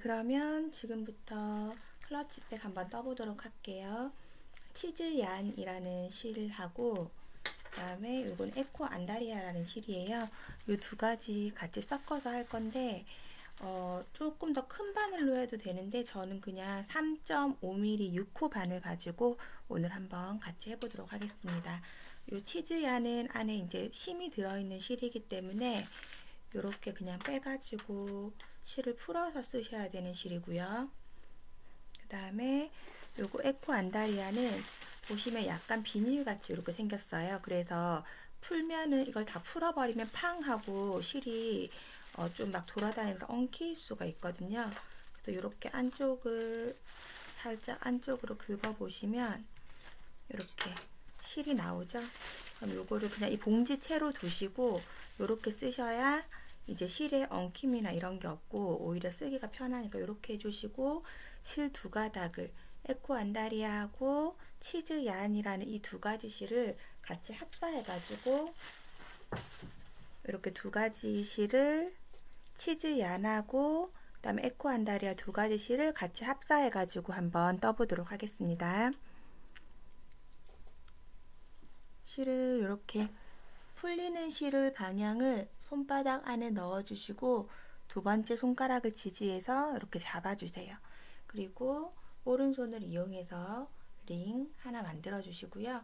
그러면 지금부터 클러치백 한번 떠보도록 할게요. 치즈얀이라는 실하고 그 다음에 이건 에코 안다리아라는 실이에요. 이 두 가지 같이 섞어서 할 건데 조금 더 큰 바늘로 해도 되는데 저는 그냥 3.5mm 6호 바늘 가지고 오늘 한번 같이 해보도록 하겠습니다. 이 치즈얀은 안에 이제 심이 들어있는 실이기 때문에 이렇게 그냥 빼가지고 실을 풀어서 쓰셔야 되는 실이고요. 그 다음에 요거 에코 안다리아는 보시면 약간 비닐같이 이렇게 생겼어요. 그래서 풀면은 이걸 다 풀어버리면 팡 하고 실이 좀 막 돌아다니면서 엉킬 수가 있거든요. 그래서 이렇게 안쪽을 살짝 안쪽으로 긁어보시면 이렇게 실이 나오죠. 그럼 요거를 그냥 이 봉지 채로 두시고 이렇게 쓰셔야 이제 실에 엉킴이나 이런 게 없고 오히려 쓰기가 편하니까 이렇게 해주시고 실 두 가닥을 에코 안다리아하고 치즈 얀이라는 이 두 가지 실을 같이 합사해가지고 이렇게 두 가지 실을 치즈 얀하고 그 다음에 에코 안다리아 두 가지 실을 같이 합사해가지고 한번 떠보도록 하겠습니다. 실을 이렇게 풀리는 실을 방향을 손바닥 안에 넣어주시고 두 번째 손가락을 지지해서 이렇게 잡아주세요. 그리고 오른손을 이용해서 링 하나 만들어 주시고요.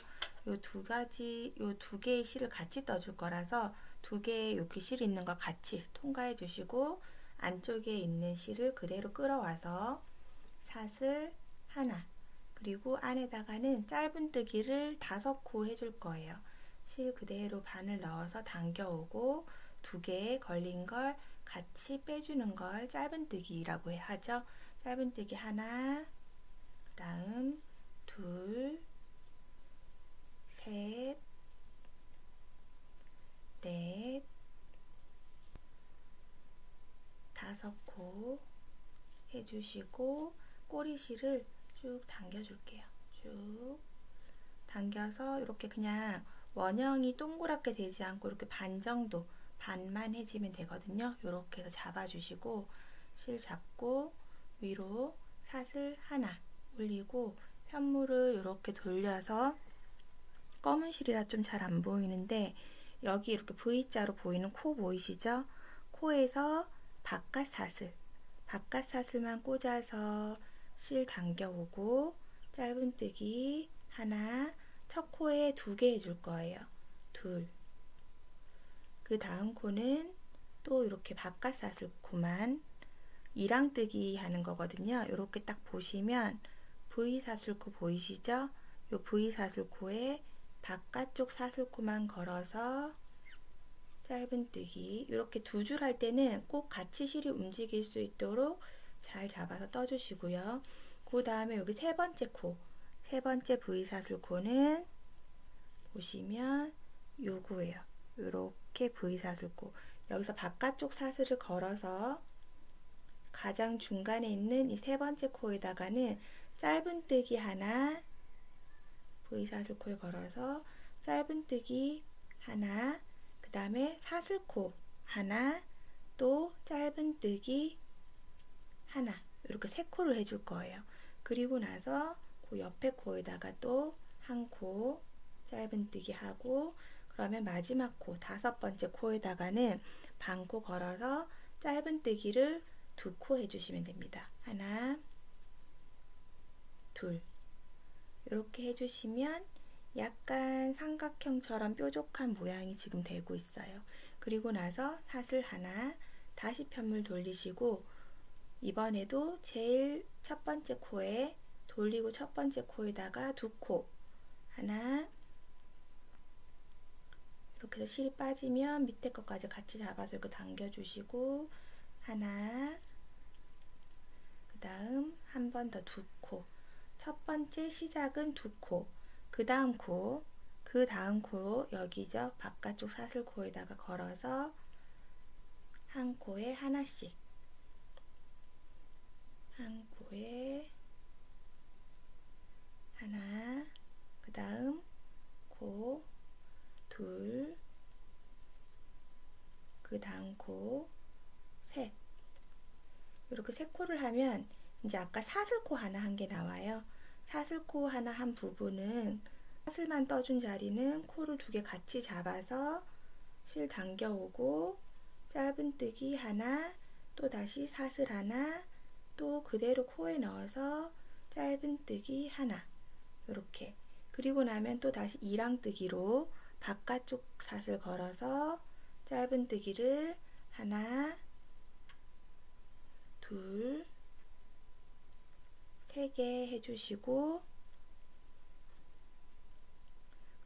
요 두 개의 실을 같이 떠줄 거라서 두 개의 여기 실 있는 거 같이 통과해 주시고 안쪽에 있는 실을 그대로 끌어와서 사슬 하나 그리고 안에다가는 짧은뜨기를 5코 해줄 거예요. 실 그대로 바늘 넣어서 당겨오고 두 개에 걸린 걸 같이 빼주는 걸 짧은뜨기라고 하죠. 짧은뜨기 하나, 그 다음 둘, 셋, 넷, 5코 해주시고 꼬리실을 쭉 당겨줄게요. 쭉 당겨서 이렇게 그냥 원형이 동그랗게 되지 않고 이렇게 반 정도 반만 해지면 되거든요. 이렇게 해서 잡아주시고 실 잡고 위로 사슬 하나 올리고 편물을 이렇게 돌려서 검은 실이라 좀 잘 안 보이는데 여기 이렇게 V자로 보이는 코 보이시죠? 코에서 바깥 사슬만 꽂아서 실 당겨오고 짧은뜨기 하나 첫 코에 2개 해줄 거예요. 둘. 그 다음 코는 또 이렇게 바깥 사슬 코만 이랑뜨기 하는 거거든요. 이렇게 딱 보시면 V 사슬코 보이시죠? 요 V 사슬코에 바깥쪽 사슬코만 걸어서 짧은뜨기 이렇게 두 줄 할 때는 꼭 같이 실이 움직일 수 있도록 잘 잡아서 떠주시고요. 그 다음에 여기 세 번째 V 사슬코는 보시면 요거예요. 이렇게 V 사슬코 여기서 바깥쪽 사슬을 걸어서 가장 중간에 있는 이 세 번째 코에다가는 짧은뜨기 하나 V 사슬코에 걸어서 짧은뜨기 하나 그 다음에 사슬코 하나 또 짧은뜨기 하나 이렇게 3코를 해줄 거예요. 그리고 나서 그 옆에 코에다가 또 한 코 짧은뜨기 하고 그러면 마지막 코 5번째 코에다가는 반코 걸어서 짧은뜨기를 2코 해주시면 됩니다. 하나 둘 이렇게 해주시면 약간 삼각형처럼 뾰족한 모양이 지금 되고 있어요. 그리고 나서 사슬 하나 다시 편물 돌리시고 이번에도 제일 첫 번째 코에 돌리고 첫 번째 코에다가 2코 하나 이렇게 해서 실이 빠지면 밑에 것까지 같이 잡아서 이렇게 당겨주시고 하나 그 다음 한 번 더 2코 첫 번째 시작은 2코 그 다음 코 여기죠. 바깥쪽 사슬코에다가 걸어서 한 코에 하나씩 한 코에 하나 그 다음 코 둘 그 다음 코 셋 이렇게 코를 하면 이제 아까 사슬코 하나 한 게 나와요. 사슬코 하나 한 부분은 사슬만 떠준 자리는 코를 2개 같이 잡아서 실 당겨오고 짧은뜨기 하나, 또 다시 사슬 하나, 또 그대로 코에 넣어서 짧은뜨기 하나, 이렇게. 그리고 나면 또 다시 이랑뜨기로 바깥쪽 사슬 걸어서 짧은뜨기를 하나, 둘, 3개 해주시고,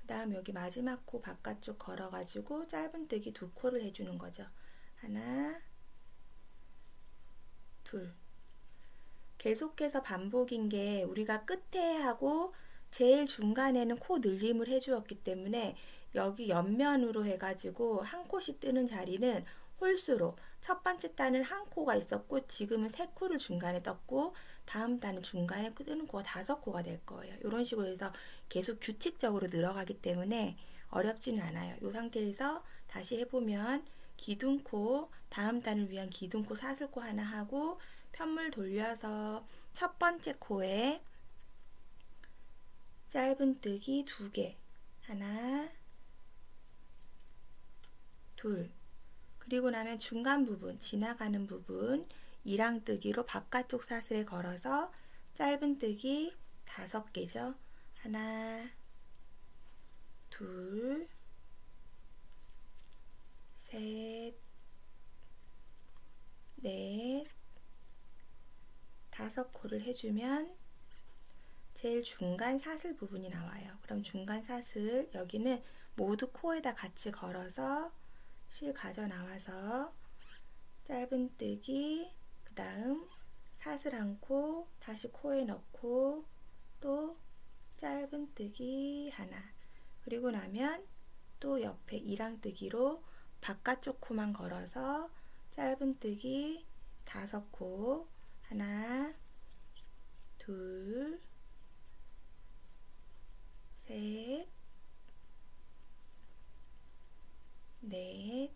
그 다음 여기 마지막 코 바깥쪽 걸어가지고 짧은뜨기 2코를 해주는 거죠. 하나, 둘. 계속해서 반복인 게 우리가 끝에 하고 제일 중간에는 코 늘림을 해주었기 때문에 여기 옆면으로 해가지고 한 코씩 뜨는 자리는 홀수로 첫 번째 단은 한 코가 있었고 지금은 3코를 중간에 떴고 다음 단은 중간에 뜨는 코가 5코가 될 거예요. 이런 식으로 해서 계속 규칙적으로 늘어가기 때문에 어렵지는 않아요. 이 상태에서 다시 해보면 기둥코, 다음 단을 위한 기둥코 사슬코 하나 하고 편물 돌려서 첫 번째 코에 짧은뜨기 2개, 하나, 둘. 그리고 나면 중간 부분, 지나가는 부분 이랑뜨기로 바깥쪽 사슬에 걸어서 짧은뜨기 5개죠. 하나, 둘, 셋, 넷, 5코를 해주면 제일 중간 사슬 부분이 나와요. 그럼 중간 사슬 여기는 모두 코에다 같이 걸어서 실 가져 나와서 짧은뜨기, 그 다음 사슬 한 코, 다시 코에 넣고 또 짧은뜨기 하나. 그리고 나면 또 옆에 이랑뜨기로 바깥쪽 코만 걸어서 짧은뜨기 5코, 하나, 둘, 셋, 넷,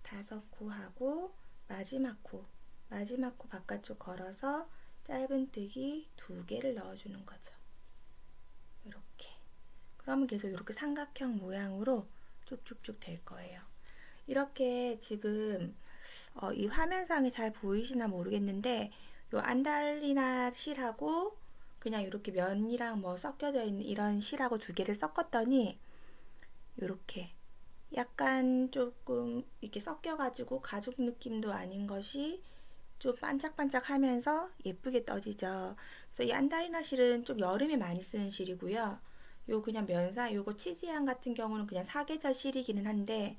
5코 하고 마지막 코 바깥쪽 걸어서 짧은뜨기 2개를 넣어주는 거죠. 이렇게. 그러면 계속 이렇게 삼각형 모양으로 쭉쭉쭉 될 거예요. 이렇게 지금 이 화면상에 잘 보이시나 모르겠는데 요 안달리나 실하고 그냥 이렇게 면이랑 뭐 섞여져 있는 이런 실하고 2개를 섞었더니 이렇게 약간 조금 이렇게 섞여가지고 가죽 느낌도 아닌 것이 좀 반짝반짝 하면서 예쁘게 떠지죠. 그래서 이 안달리나 실은 좀 여름에 많이 쓰는 실이고요. 요 그냥 면사, 요거 치즈향 같은 경우는 그냥 사계절 실이기는 한데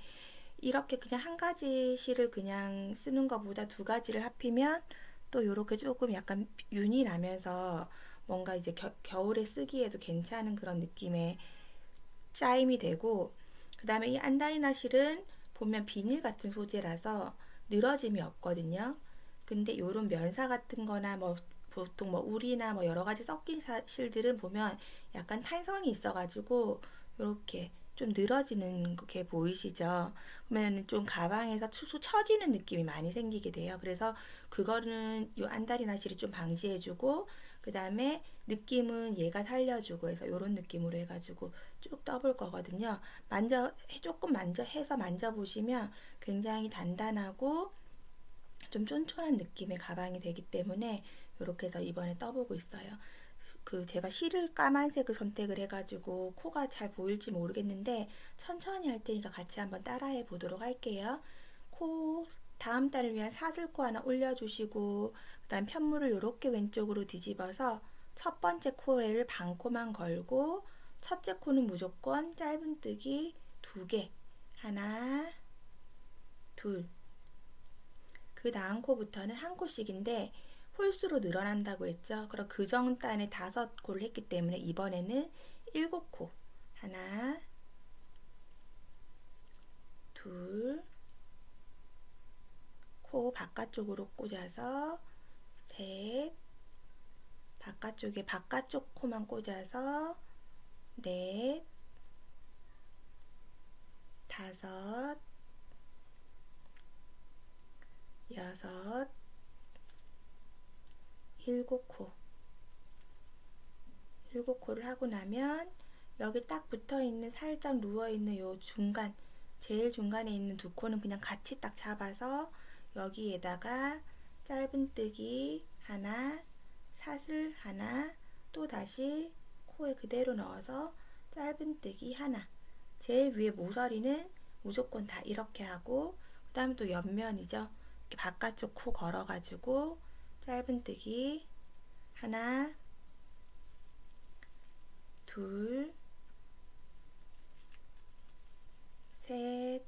이렇게 그냥 한 가지 실을 그냥 쓰는 것보다 2가지를 합히면 또 이렇게 조금 약간 윤이 나면서 뭔가 이제 겨울에 쓰기에도 괜찮은 그런 느낌의 짜임이 되고, 그 다음에 이 안달리나 실은 보면 비닐 같은 소재라서 늘어짐이 없거든요. 근데 이런 면사 같은 거나 뭐 보통 뭐 울이나 뭐 여러 가지 섞인 실들은 보면 약간 탄성이 있어가지고 이렇게 좀 늘어지는 게 보이시죠? 그러면 좀 가방에서 축축 처지는 느낌이 많이 생기게 돼요. 그래서 그거는 이 안달리나 실이 좀 방지해주고, 그 다음에 느낌은 얘가 살려주고 해서 이런 느낌으로 해가지고 쭉 떠볼 거거든요. 조금 해서 만져보시면 굉장히 단단하고 좀 쫀쫀한 느낌의 가방이 되기 때문에 이렇게 해서 이번에 떠보고 있어요. 제가 실을 까만색을 선택을 해가지고 코가 잘 보일지 모르겠는데 천천히 할 테니까 같이 한번 따라해 보도록 할게요. 다음 달을 위한 사슬코 하나 올려주시고, 그 다음 편물을 이렇게 왼쪽으로 뒤집어서 첫 번째 코를 반코만 걸고, 첫째 코는 무조건 짧은뜨기 2개, 하나, 둘. 그 다음 코부터는 한 코씩인데 홀수로 늘어난다고 했죠. 그럼 그 전 단에 5코를 했기 때문에 이번에는 7코. 하나, 둘, 코 바깥쪽으로 꽂아서 셋, 바깥쪽에 바깥쪽 코만 꽂아서 넷, 5, 여섯, 일곱 코. 일곱 코를 하고 나면 여기 딱 붙어 있는 살짝 누워 있는 요 중간, 제일 중간에 있는 두 코는 그냥 같이 딱 잡아서 여기에다가 짧은뜨기 하나, 사슬 하나, 또 다시 코에 그대로 넣어서 짧은뜨기 하나. 제일 위에 모서리는 무조건 다 이렇게 하고, 그 다음에 또 옆면이죠. 이렇게 바깥쪽 코 걸어가지고 짧은뜨기 하나, 둘, 셋,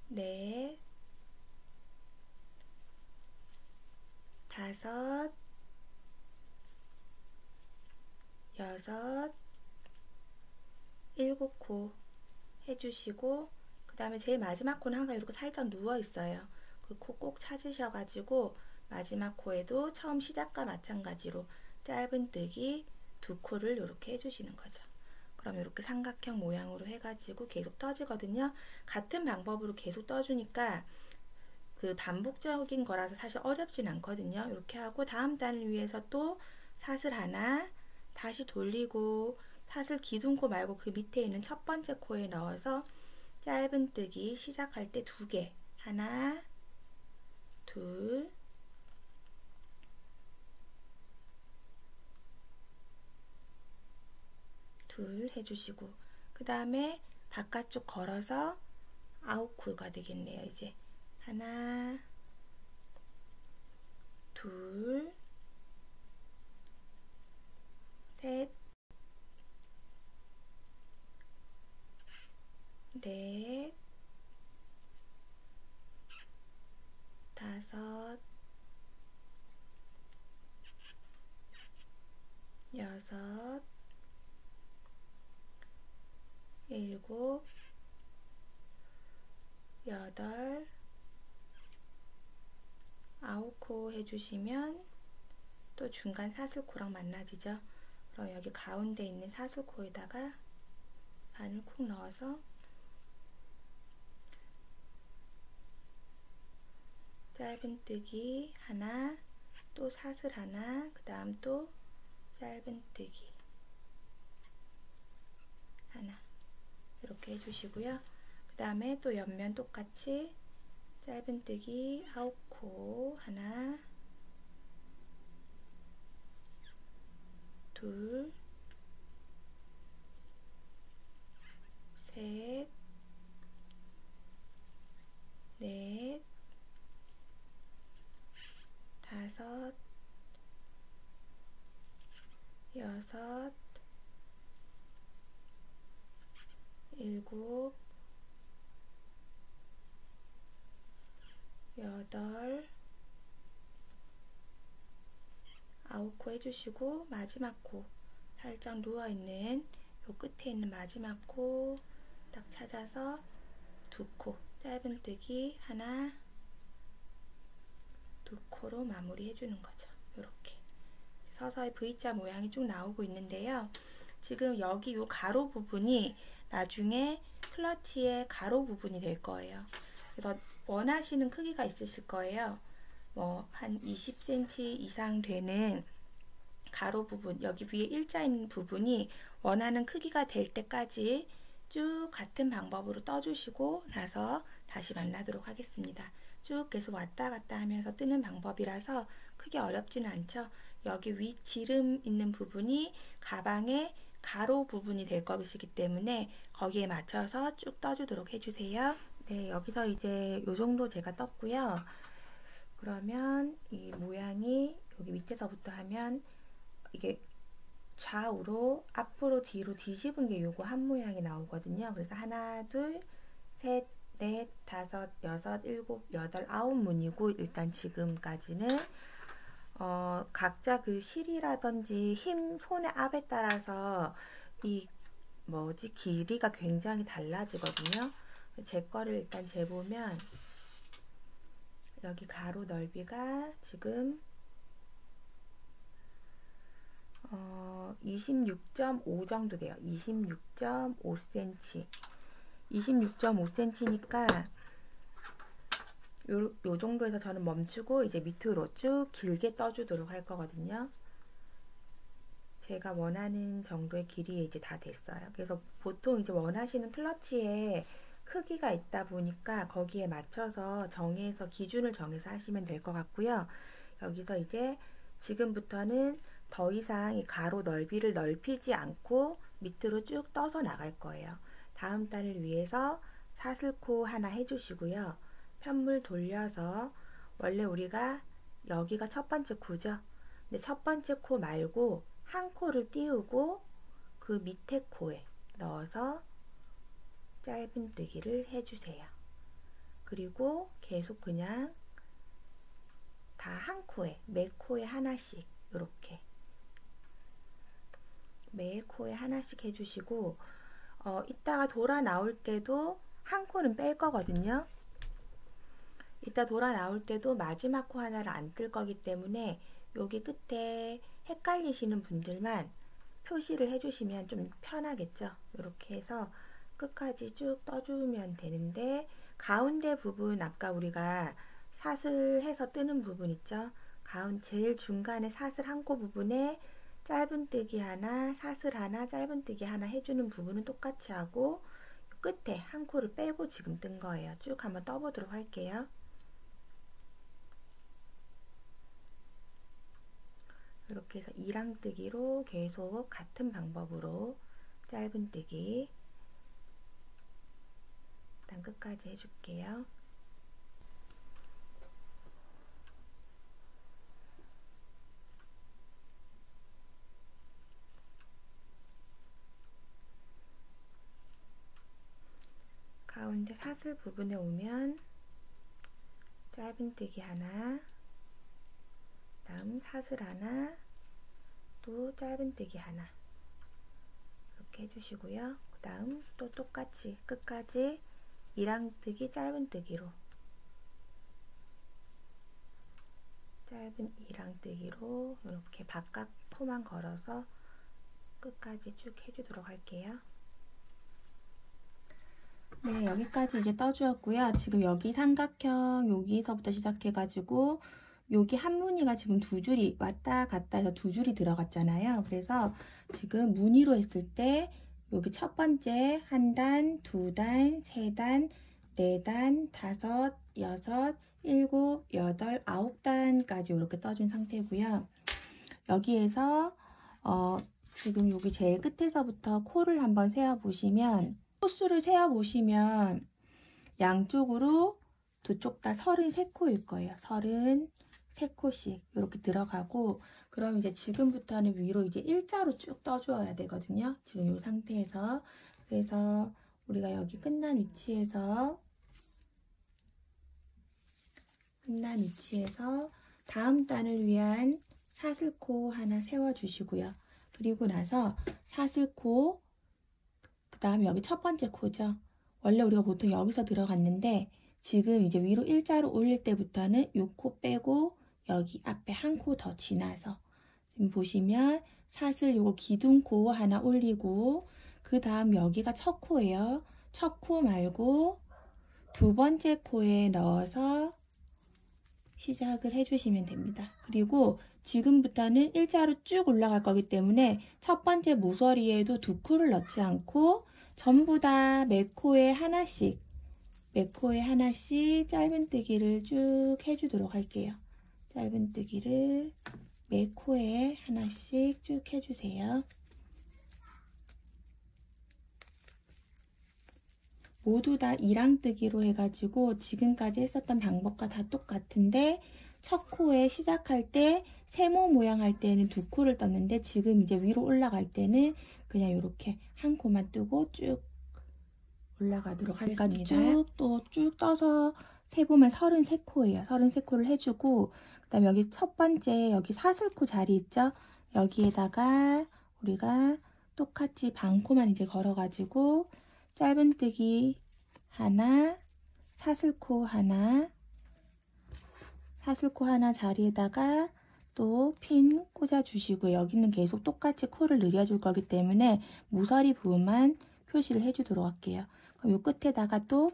넷, 다섯, 여섯, 일곱 코 해주시고, 그 다음에 제일 마지막 코는 항상 이렇게 살짝 누워 있어요. 그 코 꼭 찾으셔가지고 마지막 코에도 처음 시작과 마찬가지로 짧은뜨기 두 코를 이렇게 해주시는 거죠. 그럼 이렇게 삼각형 모양으로 해가지고 계속 떠지거든요. 같은 방법으로 계속 떠주니까 그 반복적인 거라서 사실 어렵진 않거든요. 이렇게 하고 다음 단을 위해서 또 사슬 하나 다시 돌리고, 사슬 기둥코 말고 그 밑에 있는 첫 번째 코에 넣어서 짧은뜨기 시작할 때 두 개, 하나, 둘, 둘 해주시고, 그 다음에 바깥쪽 걸어서 9코가 되겠네요. 이제 하나, 둘, 셋, 넷, 다섯, 여섯, 일곱, 여덟, 9코 해주시면 또 중간 사슬코랑 만나지죠. 그럼 여기 가운데 있는 사슬코에다가 바늘 콕 넣어서 짧은뜨기 하나, 또 사슬 하나, 그 다음 또 짧은뜨기 하나, 이렇게 해주시고요. 그 다음에 또 옆면 똑같이 짧은뜨기 9코 하나, 둘, 셋, 넷, 다섯, 여섯, 일곱, 여덟, 9코 해주시고, 마지막 코 살짝 누워있는 요 끝에 있는 마지막 코 딱 찾아서 두 코 짧은뜨기 하나, 두 코로 마무리 해주는 거죠. 이렇게 서서히 V자 모양이 쭉 나오고 있는데요. 지금 여기 요 가로 부분이 나중에 클러치의 가로 부분이 될 거예요. 그래서 원하시는 크기가 있으실 거예요. 뭐 한 20cm 이상 되는 가로 부분, 여기 위에 일자 있는 부분이 원하는 크기가 될 때까지 쭉 같은 방법으로 떠주시고 나서 다시 만나도록 하겠습니다. 쭉 계속 왔다 갔다 하면서 뜨는 방법이라서 크게 어렵지는 않죠. 여기 위 지름 있는 부분이 가방의 가로 부분이 될 것이기 때문에 거기에 맞춰서 쭉 떠주도록 해주세요. 네, 여기서 이제 요 정도 제가 떴고요. 그러면 이 모양이 여기 밑에서부터 하면 이게 좌우로 앞으로 뒤로 뒤집은 게 요거 한 모양이 나오거든요. 그래서 하나, 둘, 셋, 넷, 다섯, 여섯, 일곱, 여덟, 9문이고, 일단 지금까지는 각자 그 실이라든지 힘, 손의 압에 따라서 이 뭐지 길이가 굉장히 달라지거든요. 제 거를 일단 재보면 여기 가로 넓이가 지금 26.5 정도 돼요. 26.5cm. 26.5cm니까 요 정도에서 저는 멈추고 이제 밑으로 쭉 길게 떠주도록 할 거거든요. 제가 원하는 정도의 길이 이제 다 됐어요. 그래서 보통 이제 원하시는 클러치에 크기가 있다 보니까 거기에 맞춰서 정해서 기준을 정해서 하시면 될 것 같고요. 여기서 이제 지금부터는 더 이상 이 가로 넓이를 넓히지 않고 밑으로 쭉 떠서 나갈 거예요. 다음 단을 위해서 사슬코 하나 해주시고요. 편물 돌려서 원래 우리가 여기가 첫 번째 코죠. 근데 첫 번째 코 말고 한 코를 띄우고 그 밑에 코에 넣어서 짧은뜨기를 해주세요. 그리고 계속 그냥 다 한 코에, 매 코에 하나씩 이렇게 매 코에 하나씩 해주시고 이따가 돌아 나올 때도 한 코는 뺄 거거든요. 이따 돌아 나올 때도 마지막 코 하나를 안 뜰 거기 때문에 여기 끝에 헷갈리시는 분들만 표시를 해주시면 좀 편하겠죠. 이렇게 해서 끝까지 쭉 떠주면 되는데 가운데 부분 아까 우리가 사슬해서 뜨는 부분 있죠. 제일 중간에 사슬 한 코 부분에 짧은뜨기 하나, 사슬 하나, 짧은뜨기 하나 해주는 부분은 똑같이 하고 끝에 한 코를 빼고 지금 뜬 거예요. 쭉 한번 떠보도록 할게요. 이렇게 해서 이랑뜨기로 계속 같은 방법으로 짧은뜨기 일단 끝까지 해줄게요. 가운데 사슬 부분에 오면 짧은뜨기 하나, 다음 사슬 하나, 또 짧은뜨기 하나 이렇게 해주시고요. 그 다음 또 똑같이 끝까지 이랑뜨기 짧은뜨기로 짧은 이랑뜨기로 이렇게 바깥 코만 걸어서 끝까지 쭉 해주도록 할게요. 네, 여기까지 이제 떠주었고요. 지금 여기 삼각형 여기서부터 시작해가지고 여기 한 무늬가 지금 두 줄이 왔다 갔다 해서 두 줄이 들어갔잖아요. 그래서 지금 무늬로 했을 때 여기 첫 번째 한 단, 두 단, 세 단, 네 단, 다섯, 여섯, 일곱, 여덟, 아홉 단까지 이렇게 떠준 상태고요. 여기에서 지금 여기 제일 끝에서부터 코를 한번 세어 보시면 코수를 세어 보시면 양쪽으로 두 쪽 다 33코일 거예요. 33코씩 이렇게 들어가고, 그럼 이제 지금부터는 위로 이제 일자로 쭉 떠주어야 되거든요. 지금 이 상태에서. 그래서 우리가 여기 끝난 위치에서 다음 단을 위한 사슬코 하나 세워주시고요. 그리고 나서 사슬코, 그 다음 여기 첫 번째 코죠. 원래 우리가 보통 여기서 들어갔는데 지금 이제 위로 일자로 올릴 때부터는 요 코 빼고 여기 앞에 한 코 더 지나서 지금 보시면 사슬 요거 기둥코 하나 올리고, 그 다음 여기가 첫 코예요. 첫 코 말고 두 번째 코에 넣어서 시작을 해주시면 됩니다. 그리고 지금부터는 일자로 쭉 올라갈 거기 때문에 첫 번째 모서리에도 두 코를 넣지 않고 전부 다 매 코에 하나씩 짧은뜨기를 쭉 해주도록 할게요. 짧은뜨기를 매 코에 하나씩 쭉 해주세요. 모두 다 이랑뜨기로 해가지고 지금까지 했었던 방법과 다 똑같은데, 첫 코에 시작할 때 세모 모양 할 때는 두 코를 떴는데 지금 이제 위로 올라갈 때는 그냥 이렇게 한 코만 뜨고 쭉 올라가도록 하겠습니다. 쭉 떠서 세보면 33코예요. 33코를 해주고, 그 다음 여기 첫 번째 여기 사슬코 자리 있죠? 여기에다가 우리가 똑같이 반코만 이제 걸어가지고 짧은뜨기 하나, 사슬코 하나 자리에다가 또 핀 꽂아주시고, 여기는 계속 똑같이 코를 늘려줄 거기 때문에 모서리 부분만 표시를 해주도록 할게요. 그럼 이 끝에다가 또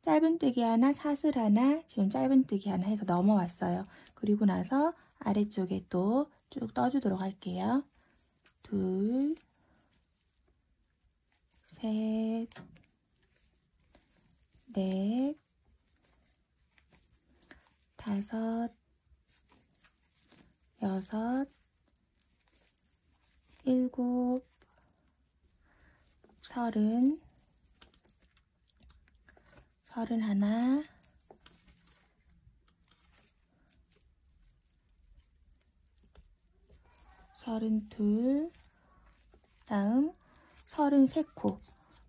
짧은뜨기 하나, 사슬 하나, 지금 짧은뜨기 하나 해서 넘어왔어요. 그리고 나서 아래쪽에 또 쭉 떠주도록 할게요. 둘, 셋, 넷, 다섯, 여섯, 일곱, 서른, 서른하나, 서른둘, 다음 33코.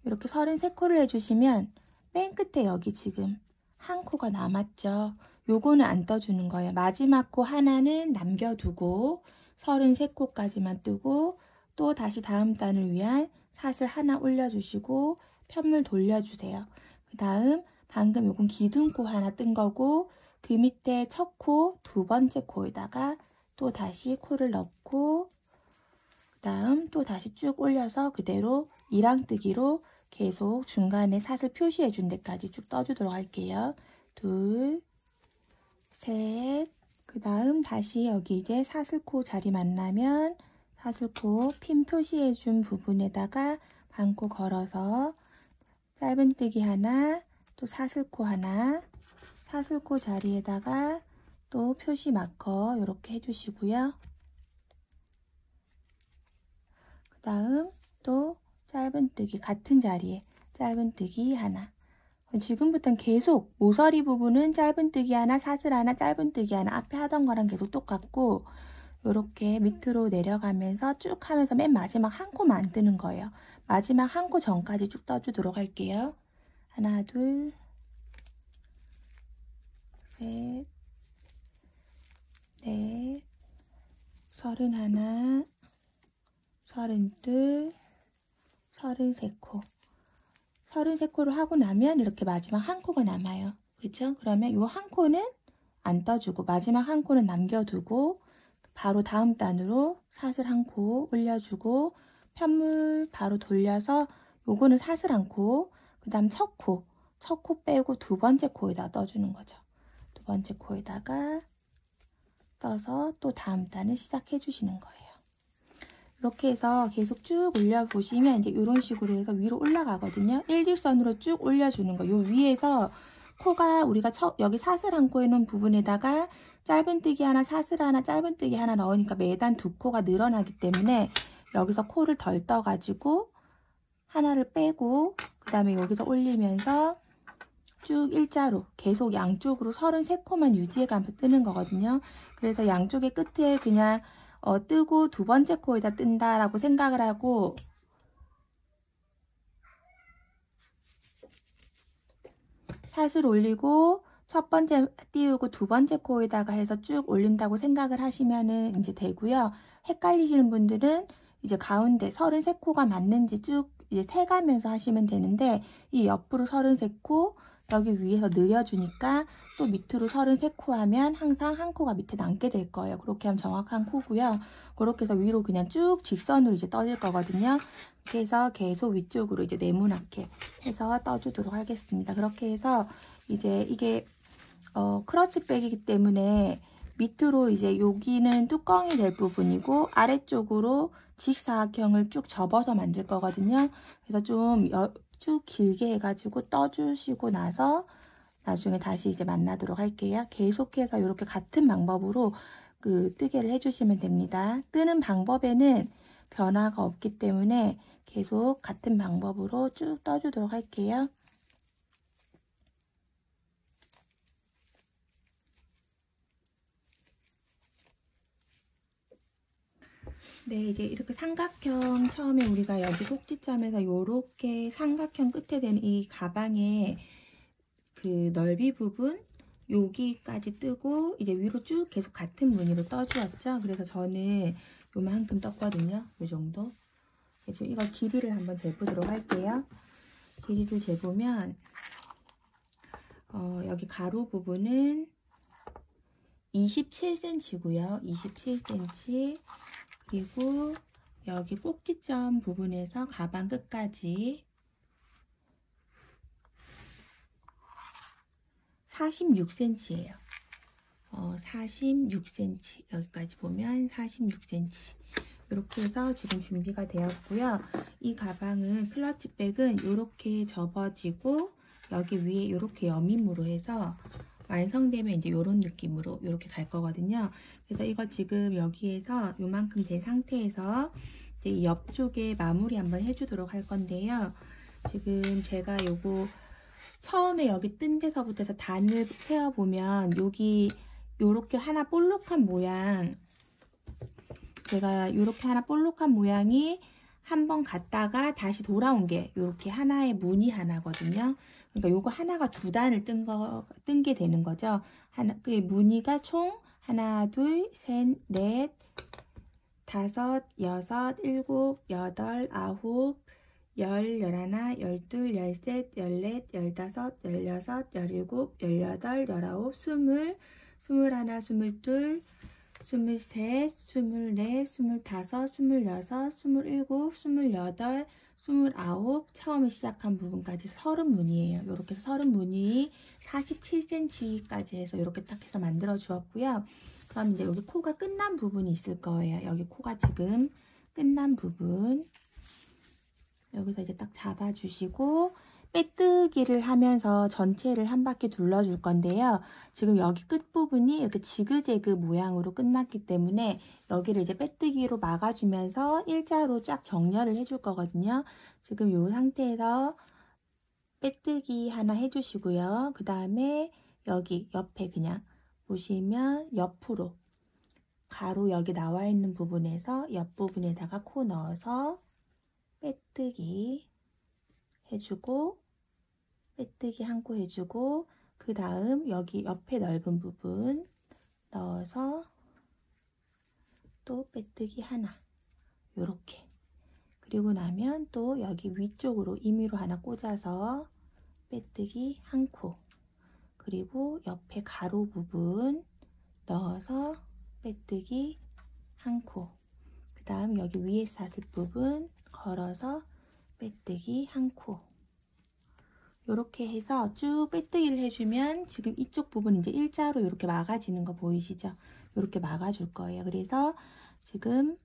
이렇게 33코를 해주시면 맨 끝에 여기 지금 한 코가 남았죠. 요거는 안 떠주는 거예요. 마지막 코 하나는 남겨두고 33코까지만 뜨고 또 다시 다음 단을 위한 사슬 하나 올려주시고 편물 돌려주세요. 그 다음 방금 요건 기둥코 하나 뜬 거고 그 밑에 첫 코, 두 번째 코에다가 또 다시 코를 넣고 그 다음 또 다시 쭉 올려서 그대로 이랑뜨기로 계속 중간에 사슬 표시해 준 데까지 쭉 떠주도록 할게요. 둘, 셋, 그 다음 다시 여기 이제 사슬코 자리 만나면 사슬코 핀 표시해 준 부분에다가 반코 걸어서 짧은뜨기 하나, 또 사슬코 하나, 사슬코 자리에다가 또 표시 마커 이렇게 해주시고요. 그 다음 또 짧은뜨기 같은 자리에 짧은뜨기 하나. 지금부터는 계속 모서리 부분은 짧은뜨기 하나, 사슬 하나, 짧은뜨기 하나 앞에 하던 거랑 계속 똑같고 이렇게 밑으로 내려가면서 쭉 하면서 맨 마지막 한 코만 안 뜨는 거예요. 마지막 한 코 전까지 쭉 떠주도록 할게요. 하나, 둘, 셋, 넷, 서른하나, 서른둘, 33코. 33코를 하고 나면 이렇게 마지막 한 코가 남아요. 그쵸? 그러면 이 한 코는 안 떠주고 마지막 한 코는 남겨두고 바로 다음 단으로 사슬 한 코 올려주고 편물 바로 돌려서 요거는 사슬 한 코, 그 다음 첫 코 빼고 두 번째 코에다 떠주는 거죠. 두 번째 코에다가 떠서 또 다음 단을 시작해 주시는 거예요. 이렇게 해서 계속 쭉 올려보시면 이제 이런 식으로 해서 위로 올라가거든요. 일직선으로 쭉 올려주는 거. 요 위에서 코가 우리가 여기 사슬 한 코 해놓은 부분에다가 짧은뜨기 하나, 사슬 하나, 짧은뜨기 하나 넣으니까 매단 두 코가 늘어나기 때문에 여기서 코를 덜 떠가지고 하나를 빼고 그 다음에 여기서 올리면서 쭉 일자로 계속 양쪽으로 33코만 유지해가면서 뜨는 거거든요. 그래서 양쪽의 끝에 그냥 뜨고 두 번째 코에다 뜬다라고 생각을 하고 사슬 올리고 첫 번째 띄우고 두 번째 코에다가 해서 쭉 올린다고 생각을 하시면은 이제 되고요. 헷갈리시는 분들은 이제 가운데 33코가 맞는지 쭉 이제 세가면서 하시면 되는데 이 옆으로 33코 여기 위에서 늘려주니까 또 밑으로 33코 하면 항상 한 코가 밑에 남게 될 거예요. 그렇게 하면 정확한 코고요. 그렇게 해서 위로 그냥 쭉 직선으로 이제 떠질 거거든요. 그래서 계속 위쪽으로 이제 네모나게 해서 떠주도록 하겠습니다. 그렇게 해서 이제 이게 크러치백이기 때문에 밑으로 이제 여기는 뚜껑이 될 부분이고 아래쪽으로 직사각형을 쭉 접어서 만들 거거든요. 그래서 좀 쭉 길게 해가지고 떠주시고 나서 나중에 다시 이제 만나도록 할게요. 계속해서 이렇게 같은 방법으로 뜨개를 해주시면 됩니다. 뜨는 방법에는 변화가 없기 때문에 계속 같은 방법으로 쭉 떠주도록 할게요. 네, 이게 이렇게 삼각형 처음에 우리가 여기 꼭지점에서 이렇게 삼각형 끝에 되는 이 가방의 그 넓이 부분 여기까지 뜨고 이제 위로 쭉 계속 같은 무늬로 떠주었죠. 그래서 저는 요만큼 떴거든요. 이 정도. 지금 이거 길이를 한번 재보도록 할게요. 길이를 재보면 여기 가로 부분은 27cm고요. 27cm. 그리고 여기 꼭지점 부분에서 가방 끝까지 46cm예요. 46cm. 여기까지 보면 46cm. 이렇게 해서 지금 준비가 되었고요. 이 가방은 클러치백은 이렇게 접어지고 여기 위에 이렇게 여밈으로 해서 완성되면 이제 이런 느낌으로 이렇게 갈 거거든요. 그래서 이거 지금 여기에서 요만큼 된 상태에서 이제 이 옆쪽에 마무리 한번 해주도록 할 건데요. 지금 제가 요거 처음에 여기 뜬 데서부터 해서 단을 세어보면 여기 요렇게 하나 볼록한 모양, 제가 요렇게 하나 볼록한 모양이 한번 갔다가 다시 돌아온 게 요렇게 하나의 무늬 하나거든요. 그러니까 요거 하나가 두 단을 뜬 게 되는 거죠. 그 무늬가 총 하나, 둘, 셋, 넷, 다섯, 여섯, 일곱, 여덟, 아홉, 열, 열하나, 열둘, 열셋, 열넷, 열다섯, 열여섯, 열일곱, 열여덟, 열아홉, 스물, 스물하나, 스물둘, 스물셋, 스물넷, 스물다섯, 스물여섯, 스물일곱, 스물여덟, 스물아홉, 처음에 시작한 부분까지 30무늬예요. 이렇게 30무늬 47cm까지 해서 이렇게 딱 해서 만들어 주었고요. 그럼 이제 여기 코가 끝난 부분이 있을 거예요. 여기 코가 지금 끝난 부분. 여기서 이제 딱 잡아주시고 빼뜨기를 하면서 전체를 한 바퀴 둘러줄 건데요. 지금 여기 끝부분이 이렇게 지그재그 모양으로 끝났기 때문에 여기를 이제 빼뜨기로 막아주면서 일자로 쫙 정렬을 해줄 거거든요. 지금 이 상태에서 빼뜨기 하나 해주시고요. 그 다음에 여기 옆에 그냥 보시면 옆으로 가로 여기 나와 있는 부분에서 옆부분에다가 코 넣어서 빼뜨기 해주고 빼뜨기 한 코 해주고 그 다음 여기 옆에 넓은 부분 넣어서 또 빼뜨기 하나 요렇게, 그리고 나면 또 여기 위쪽으로 임의로 하나 꽂아서 빼뜨기 한 코, 그리고 옆에 가로 부분 넣어서 빼뜨기 한 코, 그 다음 여기 위에 사슬 부분 걸어서 빼뜨기 한 코, 이렇게 해서 쭉 빼뜨기를 해주면 지금 이쪽 부분 이제 일자로 이렇게 막아지는 거 보이시죠? 이렇게 막아줄 거예요. 그래서 지금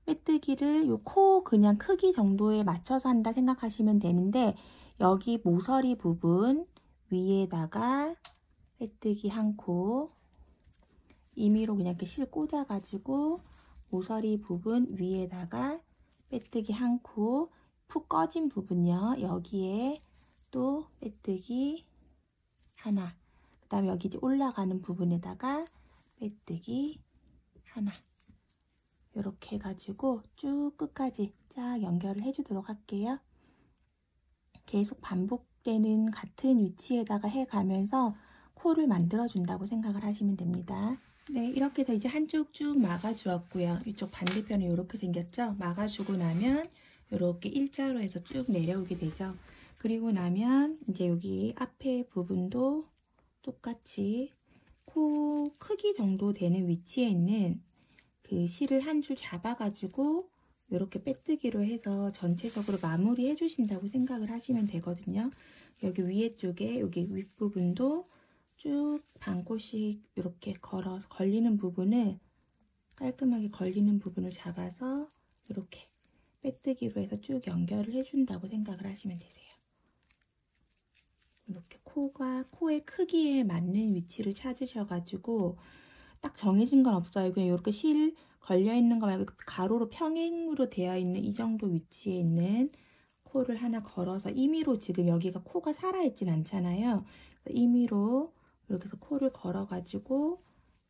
빼뜨기를 요 코 그냥 크기 정도에 맞춰서 한다 생각하시면 되는데 여기 모서리 부분 위에다가 빼뜨기 한 코, 임의로 그냥 이렇게 실 꽂아가지고 모서리 부분 위에다가 빼뜨기 한 코, 푹 꺼진 부분요. 여기에 또 빼뜨기 하나, 그 다음에 여기 이제 올라가는 부분에다가 빼뜨기 하나, 이렇게 해가지고 쭉 끝까지 쫙 연결을 해주도록 할게요. 계속 반복되는 같은 위치에다가 해가면서 코를 만들어준다고 생각을 하시면 됩니다. 네, 이렇게 해서 이제 한쪽 쭉 막아주었고요. 이쪽 반대편은 이렇게 생겼죠? 막아주고 나면 이렇게 일자로 해서 쭉 내려오게 되죠. 그리고 나면 이제 여기 앞에 부분도 똑같이 코 크기 정도 되는 위치에 있는 그 실을 한 줄 잡아가지고 이렇게 빼뜨기로 해서 전체적으로 마무리 해주신다고 생각을 하시면 되거든요. 여기 위에 쪽에 여기 윗부분도 쭉 반코씩 이렇게 걸어서 걸리는 부분을 깔끔하게 걸리는 부분을 잡아서 이렇게 빼뜨기로 해서 쭉 연결을 해준다고 생각을 하시면 되세요. 이렇게 코의 크기에 맞는 위치를 찾으셔가지고 딱 정해진 건 없어요. 그냥 이렇게 실 걸려있는 거 말고 가로로 평행으로 되어 있는 이 정도 위치에 있는 코를 하나 걸어서 임의로, 지금 여기가 코가 살아있진 않잖아요. 그래서 임의로 이렇게 해서 코를 걸어가지고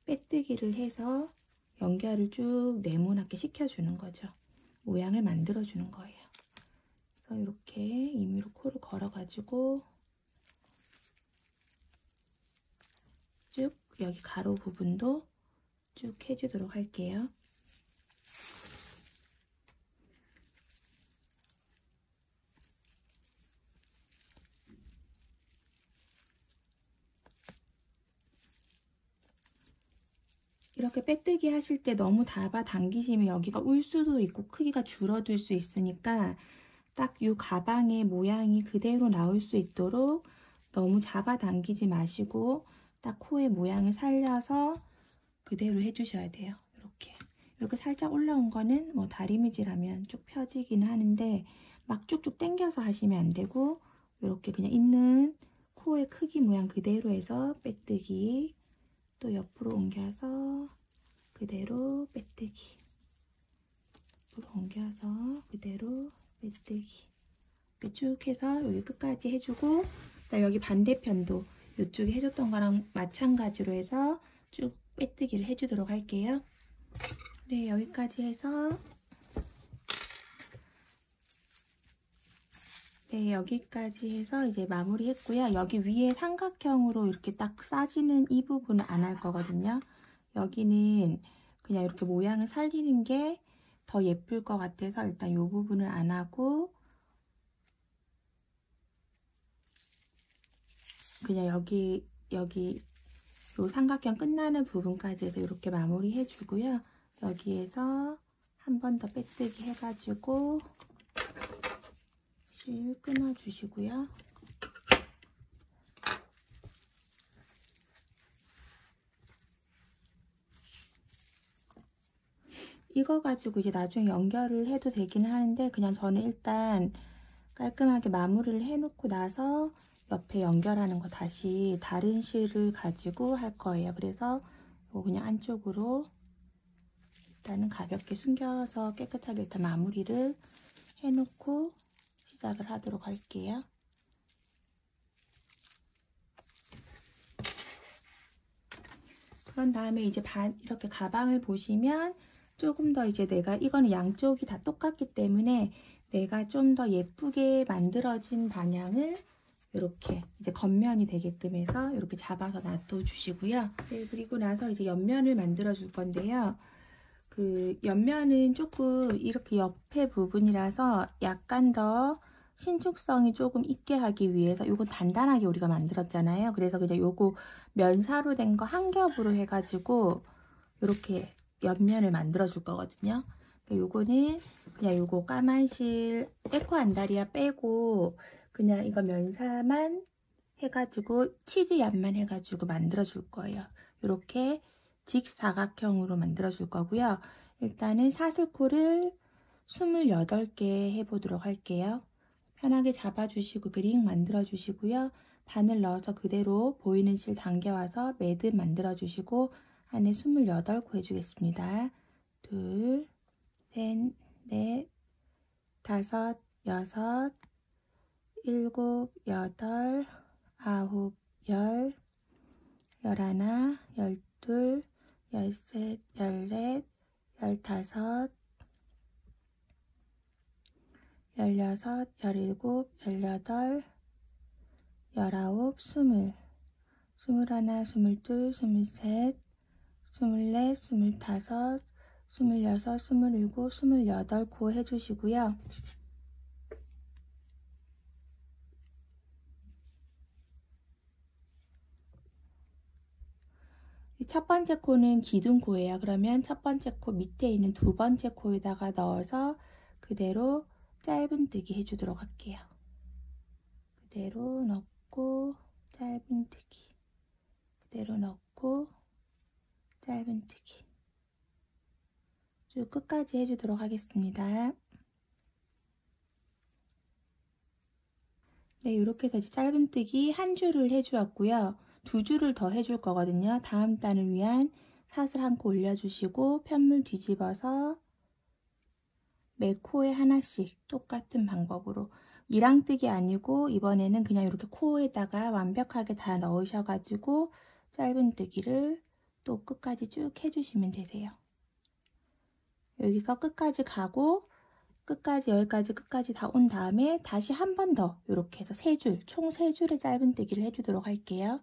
빼뜨기를 해서 연결을 쭉 네모나게 시켜주는 거죠. 모양을 만들어주는 거예요. 그래서 이렇게 임의로 코를 걸어가지고 쭉 여기 가로 부분도 쭉 해주도록 할게요. 이렇게 빼뜨기 하실 때 너무 잡아당기시면 여기가 울 수도 있고 크기가 줄어들 수 있으니까 딱 이 가방의 모양이 그대로 나올 수 있도록 너무 잡아당기지 마시고 딱 코의 모양을 살려서 그대로 해주셔야 돼요. 이렇게 살짝 올라온 거는 뭐 다리미질하면 쭉 펴지기는 하는데 막 쭉쭉 당겨서 하시면 안 되고 이렇게 그냥 있는 코의 크기 모양 그대로 해서 빼뜨기, 또 옆으로 옮겨서 그대로 빼뜨기, 옆으로 옮겨서 그대로 빼뜨기, 이렇게 쭉 해서 여기 끝까지 해주고, 그다음 여기 반대편도 이쪽에 해줬던 거랑 마찬가지로 해서 쭉 빼뜨기를 해주도록 할게요. 네, 여기까지 해서 이제 마무리 했고요. 여기 위에 삼각형으로 이렇게 딱 싸지는 이 부분은 안 할 거거든요. 여기는 그냥 이렇게 모양을 살리는 게 더 예쁠 것 같아서 일단 이 부분을 안 하고 그냥 여기 이 삼각형 끝나는 부분까지 해서 이렇게 마무리 해주고요. 여기에서 한 번 더 빼뜨기 해가지고 실 끊어주시고요. 이거 가지고 이제 나중에 연결을 해도 되기는 하는데 그냥 저는 일단 깔끔하게 마무리를 해놓고 나서 옆에 연결하는 거 다시 다른 실을 가지고 할 거예요. 그래서 이거 그냥 안쪽으로 일단은 가볍게 숨겨서 깨끗하게 일단 마무리를 해놓고 시작을 하도록 할게요. 그런 다음에 이제 이렇게 가방을 보시면 조금 더 이제 이거는 양쪽이 다 똑같기 때문에 내가 좀 더 예쁘게 만들어진 방향을 이렇게 이제 겉면이 되게끔 해서 이렇게 잡아서 놔둬 주시고요. 네, 그리고 나서 이제 옆면을 만들어 줄 건데요. 그 옆면은 조금 이렇게 옆에 부분이라서 약간 더 신축성이 조금 있게 하기 위해서 요거 단단하게 우리가 만들었잖아요. 그래서 그냥 요거 면사로 된 거 한 겹으로 해가지고 이렇게 옆면을 만들어 줄 거거든요. 요거는 그냥 요거 까만 실 에코 안다리아 빼고 그냥 이거 면사만 해가지고 치즈 얀만 해가지고 만들어 줄 거예요. 이렇게 직사각형으로 만들어 줄 거고요. 일단은 사슬코를 28개 해보도록 할게요. 편하게 잡아주시고 그링 만들어 주시고요. 바늘 넣어서 그대로 보이는 실 당겨와서 매듭 만들어 주시고 안에 28코 해주겠습니다. 2, 3, 4, 5, 6, 7, 8, 9, 10, 11, 12, 13, 14, 15, 16, 17, 18, 19, 20, 21, 22, 23, 24, 25, 26, 27, 28코 해주시고요. 첫 번째 코는 기둥코예요. 그러면 첫 번째 코 밑에 있는 두 번째 코에다가 넣어서 그대로 짧은뜨기 해주도록 할게요. 그대로 넣고 짧은뜨기, 그대로 넣고 짧은뜨기 쭉 끝까지 해주도록 하겠습니다. 네, 이렇게 해서 짧은뜨기 한 줄을 해주었고요. 두 줄을 더 해줄 거거든요. 다음 단을 위한 사슬 한 코 올려주시고 편물 뒤집어서 매 코에 하나씩 똑같은 방법으로 이랑뜨기 아니고 이번에는 그냥 이렇게 코에다가 완벽하게 다 넣으셔가지고 짧은뜨기를 또 끝까지 쭉 해주시면 되세요. 여기서 끝까지 가고 끝까지 여기까지 끝까지 다 온 다음에 다시 한 번 더 이렇게 해서 총 3줄의 짧은뜨기를 해주도록 할게요.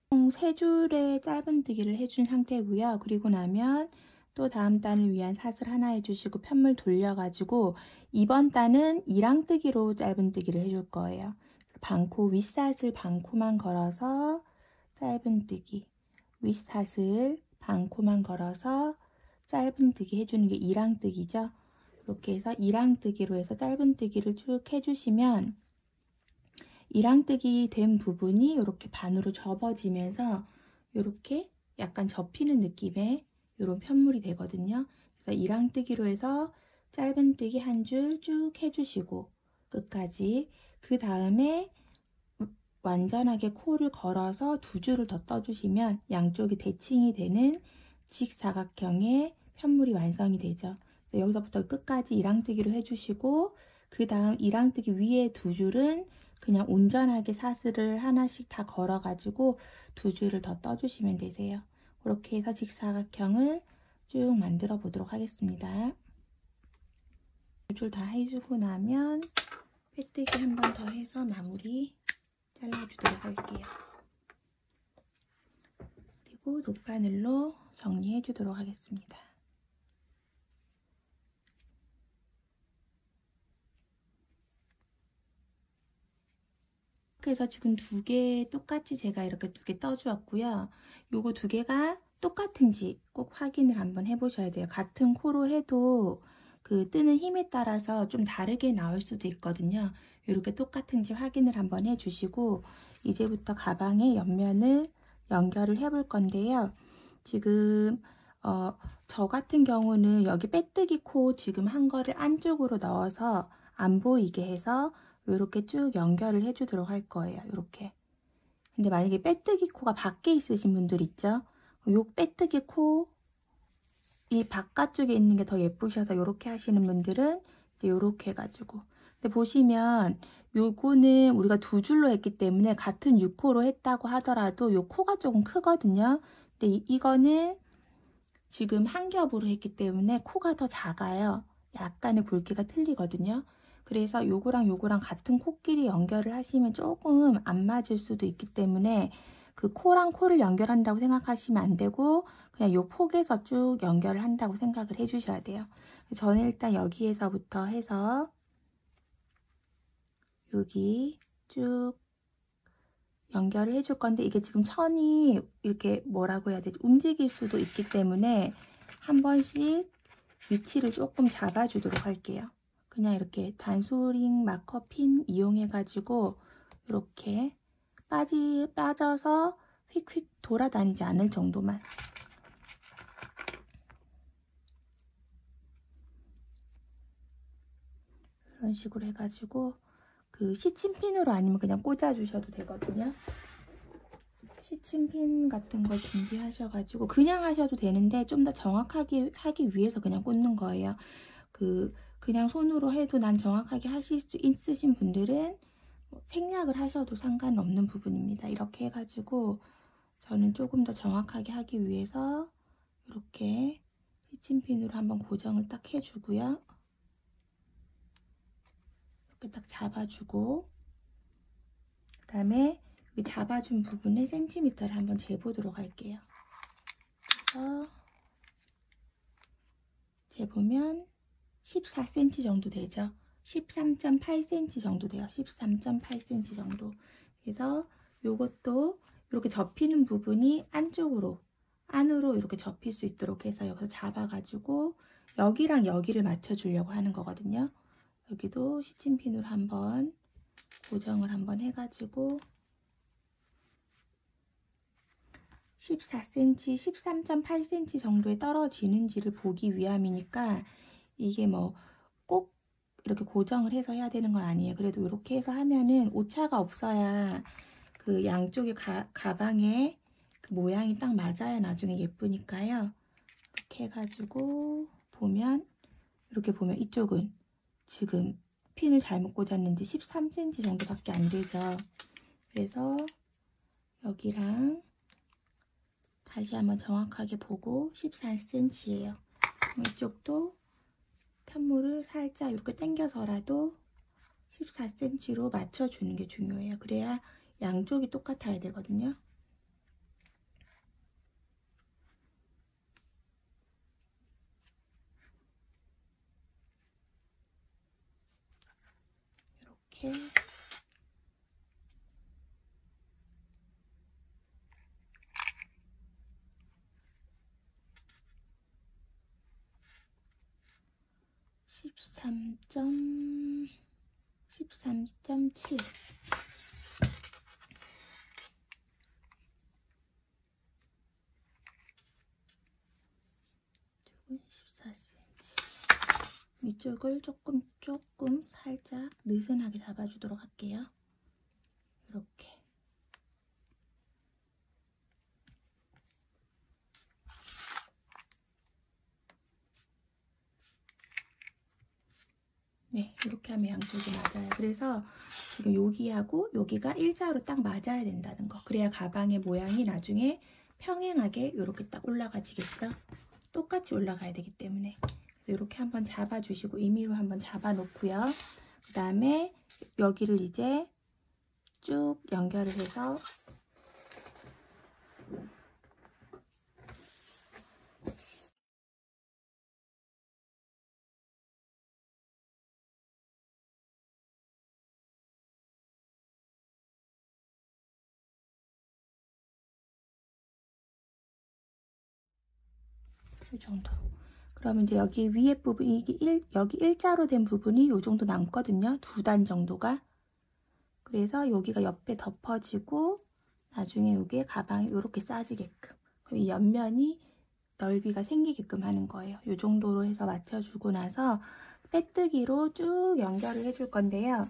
총 3줄의 짧은뜨기를 해준 상태고요. 그리고 나면 또 다음 단을 위한 사슬 하나 해주시고 편물 돌려가지고 이번 단은 이랑뜨기로 짧은뜨기를 해줄 거예요. 반코 윗사슬 반코만 걸어서 짧은뜨기, 윗사슬 반코만 걸어서 짧은뜨기 해주는 게 이랑뜨기죠. 이렇게 해서 이랑뜨기로 해서 짧은뜨기를 쭉 해주시면 이랑뜨기 된 부분이 이렇게 반으로 접어지면서 이렇게 약간 접히는 느낌의 이런 편물이 되거든요. 그래서 이랑뜨기로 해서 짧은뜨기 한 줄 쭉 해주시고 끝까지, 그 다음에 완전하게 코를 걸어서 두 줄을 더 떠주시면 양쪽이 대칭이 되는 직사각형의 편물이 완성이 되죠. 여기서부터 끝까지 이랑뜨기로 해주시고, 그 다음 이랑뜨기 위에 두 줄은 그냥 온전하게 사슬을 하나씩 다 걸어가지고 두 줄을 더 떠주시면 되세요. 그렇게 해서 직사각형을 쭉 만들어 보도록 하겠습니다. 두 줄 다 해주고 나면 빼뜨기 한 번 더 해서 마무리 잘라주도록 할게요. 그리고 돗바늘로 정리해 주도록 하겠습니다. 그래서 지금 두 개 똑같이 제가 이렇게 두 개 떠주었고요. 요거 두 개가 똑같은지 꼭 확인을 한번 해보셔야 돼요. 같은 코로 해도 그 뜨는 힘에 따라서 좀 다르게 나올 수도 있거든요. 이렇게 똑같은지 확인을 한번 해주시고, 이제부터 가방의 옆면을 연결을 해볼 건데요. 지금 저 같은 경우는 여기 빼뜨기 코 지금 한 거를 안쪽으로 넣어서 안 보이게 해서 이렇게 쭉 연결을 해주도록 할 거예요. 이렇게. 근데 만약에 빼뜨기 코가 밖에 있으신 분들 있죠? 요 빼뜨기 코 이 바깥쪽에 있는 게 더 예쁘셔서 이렇게 하시는 분들은 이제 이렇게 해가지고. 근데 보시면 요거는 우리가 두 줄로 했기 때문에 같은 6코로 했다고 하더라도 요 코가 조금 크거든요. 근데 이거는 지금 한 겹으로 했기 때문에 코가 더 작아요. 약간의 굵기가 틀리거든요. 그래서 요거랑 요거랑 같은 코끼리 연결을 하시면 조금 안 맞을 수도 있기 때문에 그 코랑 코를 연결한다고 생각하시면 안 되고 그냥 요 폭에서 쭉 연결을 한다고 생각을 해주셔야 돼요. 저는 일단 여기에서부터 해서 여기 쭉 연결을 해줄 건데, 이게 지금 천이 이렇게 뭐라고 해야 되지? 움직일 수도 있기 때문에 한 번씩 위치를 조금 잡아주도록 할게요. 그냥 이렇게 단소링 마커 핀 이용해가지고 이렇게 빠져서 휙휙 돌아다니지 않을 정도만. 이런 식으로 해가지고 그 시침핀으로 아니면 그냥 꽂아주셔도 되거든요. 시침핀 같은 거 준비하셔가지고 그냥 하셔도 되는데 좀 더 정확하게 하기 위해서 그냥 꽂는 거예요. 그냥 손으로 해도 난 정확하게 하실 수 있으신 분들은 생략을 하셔도 상관없는 부분입니다. 이렇게 해가지고 저는 조금 더 정확하게 하기 위해서 이렇게 시침핀으로 한번 고정을 딱 해주고요. 이렇게 딱 잡아주고, 그 다음에 이 잡아준 부분에 센티미터를 한번 재보도록 할게요. 그래서 재보면 14cm 정도 되죠. 13.8cm 정도 돼요. 13.8cm 정도. 그래서 요것도 이렇게 접히는 부분이 안으로 이렇게 접힐 수 있도록 해서 여기서 잡아가지고 여기랑 여기를 맞춰주려고 하는 거거든요. 여기도 시침핀으로 한번 고정을 한번 해가지고 14cm, 13.8cm 정도에 떨어지는지를 보기 위함이니까 이게 뭐 꼭 이렇게 고정을 해서 해야 되는 건 아니에요. 그래도 이렇게 해서 하면은 오차가 없어야 그 양쪽의 가방에 그 모양이 딱 맞아야 나중에 예쁘니까요. 이렇게 해가지고 이렇게 보면 이쪽은 지금 핀을 잘못 꽂았는지 13cm 정도밖에 안 되죠. 그래서 여기랑 다시 한번 정확하게 보고 14cm예요. 이쪽도 편물을 살짝 이렇게 당겨서라도 14cm로 맞춰주는 게 중요해요. 그래야 양쪽이 똑같아야 되거든요. 이렇게 13.7 14cm. 위쪽을 조금 살짝 느슨하게 잡아주도록 할게요. 이렇게. 네, 이렇게 하면 양쪽이 맞아요. 그래서 지금 여기하고 여기가 일자로 딱 맞아야 된다는 거. 그래야 가방의 모양이 나중에 평행하게 이렇게 딱 올라가지겠죠? 똑같이 올라가야 되기 때문에. 그래서 이렇게 한번 잡아주시고 임의로 한번 잡아놓고요. 그 다음에 여기를 이제 쭉 연결을 해서 이 정도. 그러면 이제 여기 위에 부분, 여기 일자로 된 부분이 이 정도 남거든요. 2단 정도가. 그래서 여기가 옆에 덮어지고 나중에 여기에 가방이 이렇게 싸지게끔 이 옆면이 넓이가 생기게끔 하는 거예요. 이 정도로 해서 맞춰주고 나서 빼뜨기로 쭉 연결을 해줄 건데요.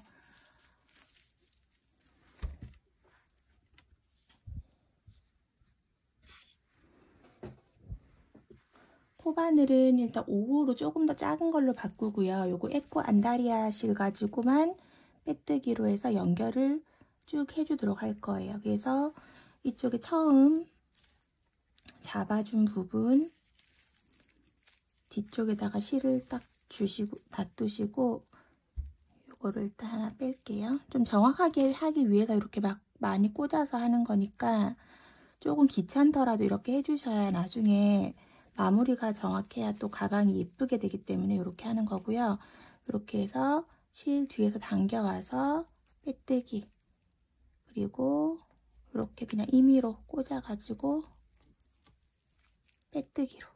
코바늘은 일단 5호로 조금 더 작은 걸로 바꾸고요. 요거 에코 안다리아 실 가지고만 빼뜨기로 해서 연결을 쭉 해주도록 할 거예요. 그래서 이쪽에 처음 잡아준 부분 뒤쪽에다가 실을 딱 주시고 놔두시고 요거를 일단 하나 뺄게요. 좀 정확하게 하기 위해서 이렇게 막 많이 꽂아서 하는 거니까 조금 귀찮더라도 이렇게 해주셔야 나중에 마무리가 정확해야 또 가방이 예쁘게 되기 때문에 이렇게 하는 거고요. 이렇게 해서 실 뒤에서 당겨와서 빼뜨기, 그리고 이렇게 그냥 임의로 꽂아가지고 빼뜨기로.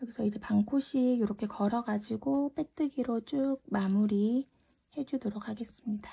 여기서 이제 반코씩 이렇게 걸어가지고 빼뜨기로 쭉 마무리 해주도록 하겠습니다.